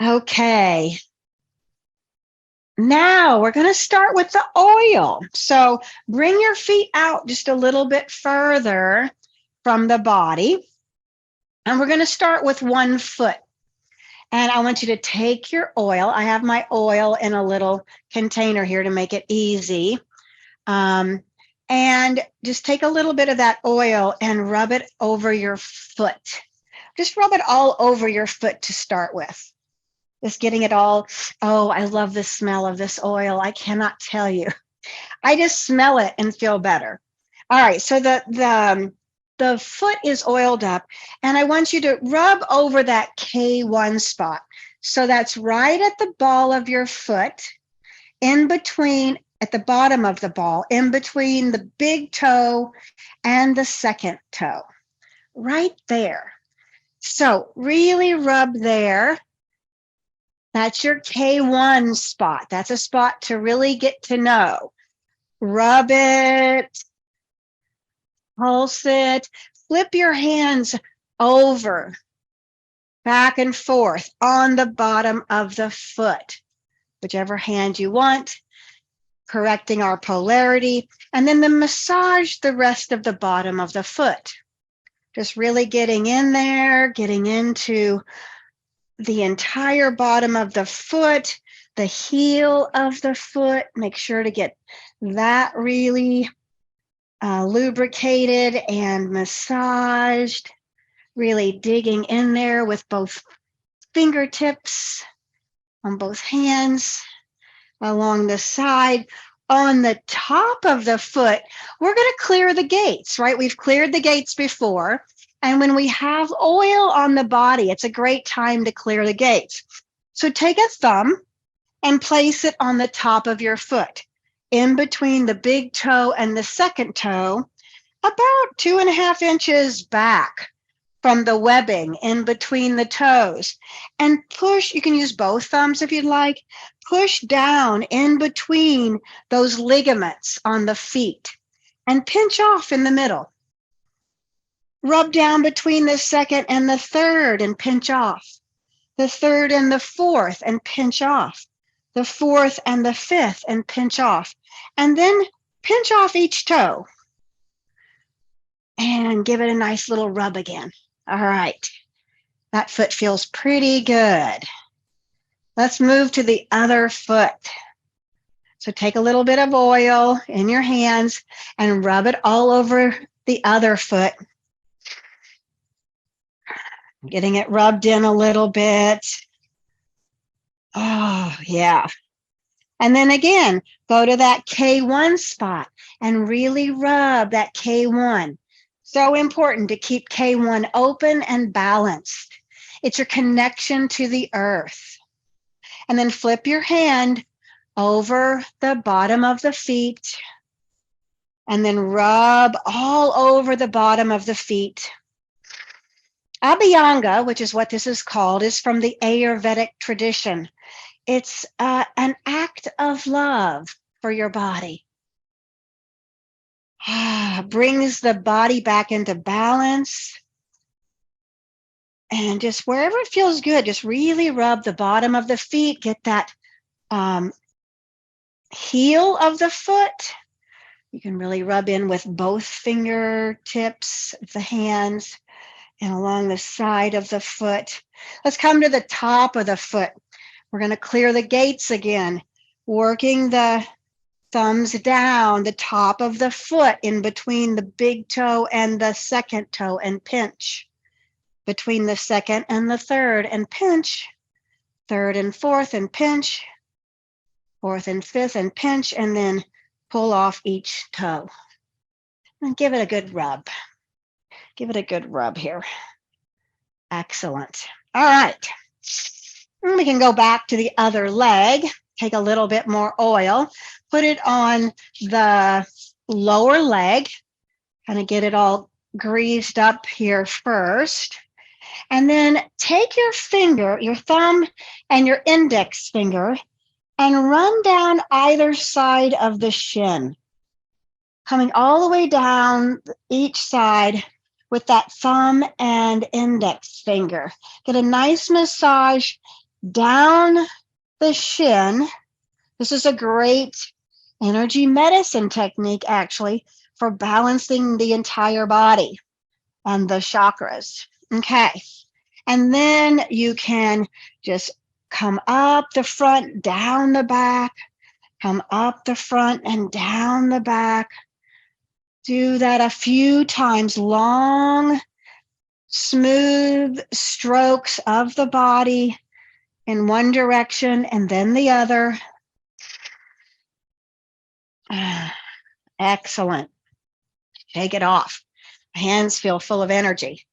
Okay. Now we're going to start with the oil. So bring your feet out just a little bit further from the body. And we're going to start with one foot. And I want you to take your oil. I have my oil in a little container here to make it easy. And just take a little bit of that oil and rub it over your foot. Just rub it all over your foot to start with. Just getting it all. Oh, I love the smell of this oil. I cannot tell you. I just smell it and feel better. All right, so the foot is oiled up, and I want you to rub over that K1 spot. So that's right at the ball of your foot, in between, at the bottom of the ball, in between the big toe and the second toe, right there. So really rub there. That's your K1 spot. That's a spot to really get to know. Rub it, pulse it, flip your hands over, back and forth on the bottom of the foot, whichever hand you want, correcting our polarity, and then massage the rest of the bottom of the foot. Just really getting in there, getting into the entire bottom of the foot, the heel of the foot. Make sure to get that really lubricated and massaged, really digging in there with both fingertips on both hands, along the side. On the top of the foot, we're going to clear the gates, right? We've cleared the gates before. And when we have oil on the body, it's a great time to clear the gates. So take a thumb and place it on the top of your foot, in between the big toe and the second toe, about 2.5 inches back from the webbing in between the toes. And push, you can use both thumbs if you'd like, push down in between those ligaments on the feet and pinch off in the middle. Rub down between the second and the third and pinch off. The third and the fourth and pinch off. The fourth and the fifth and pinch off. And then pinch off each toe and give it a nice little rub again. All right, that foot feels pretty good. Let's move to the other foot. So take a little bit of oil in your hands and rub it all over the other foot. Getting it rubbed in a little bit. Oh, yeah. And then again, go to that K1 spot and really rub that K1. So important to keep K1 open and balanced. It's your connection to the earth. And then flip your hand over the bottom of the feet and then rub all over the bottom of the feet. Abhyanga, which is what this is called, is from the Ayurvedic tradition. It's an act of love for your body. Brings the body back into balance. And just wherever it feels good, just really rub the bottom of the feet. Get that heel of the foot. You can really rub in with both fingertips of the hands and along the side of the foot. Let's come to the top of the foot. We're going to clear the gates again, working the thumbs down the top of the foot in between the big toe and the second toe and pinch. Between the second and the third and pinch. Third and fourth and pinch. Fourth and fifth and pinch, and then pull off each toe. And give it a good rub. Give it a good rub here. Excellent. All right. And we can go back to the other leg. Take a little bit more oil. Put it on the lower leg. Kind of get it all greased up here first. And then take your finger, your thumb and your index finger, and run down either side of the shin. Coming all the way down each side with that thumb and index finger. Get a nice massage down the shin. This is a great energy medicine technique, actually, for balancing the entire body and the chakras. Okay. And then you can just come up the front, down the back, come up the front and down the back. Do that a few times, long, smooth strokes of the body in one direction and then the other. Excellent. Shake it off. Hands feel full of energy.